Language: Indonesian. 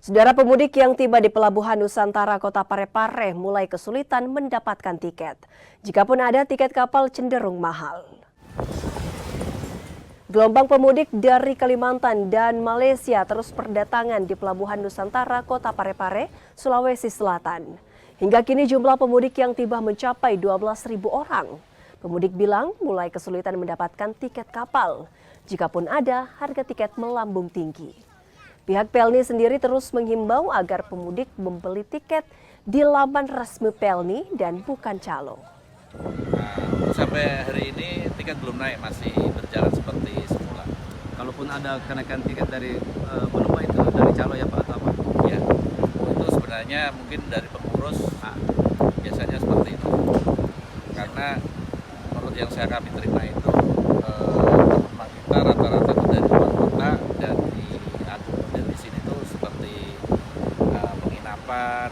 Saudara pemudik yang tiba di Pelabuhan Nusantara Kota Parepare mulai kesulitan mendapatkan tiket. Jikapun ada, tiket kapal cenderung mahal. Gelombang pemudik dari Kalimantan dan Malaysia terus berdatangan di Pelabuhan Nusantara Kota Parepare, Sulawesi Selatan. Hingga kini jumlah pemudik yang tiba mencapai 12.000 orang. Pemudik bilang mulai kesulitan mendapatkan tiket kapal. Jikapun ada, harga tiket melambung tinggi. Pihak Pelni sendiri terus menghimbau agar pemudik membeli tiket di laman resmi Pelni dan bukan calo. Sampai hari ini tiket belum naik, masih berjalan seperti semula. Kalaupun ada kenaikan tiket dari penumpang itu dari calo ya Pak atau apa? Ya, itu sebenarnya mungkin dari pengurus biasanya seperti itu. Karena menurut yang kami terima itu penumpang kita rata-rata itu dari luar kota dan di sini tuh seperti penginapan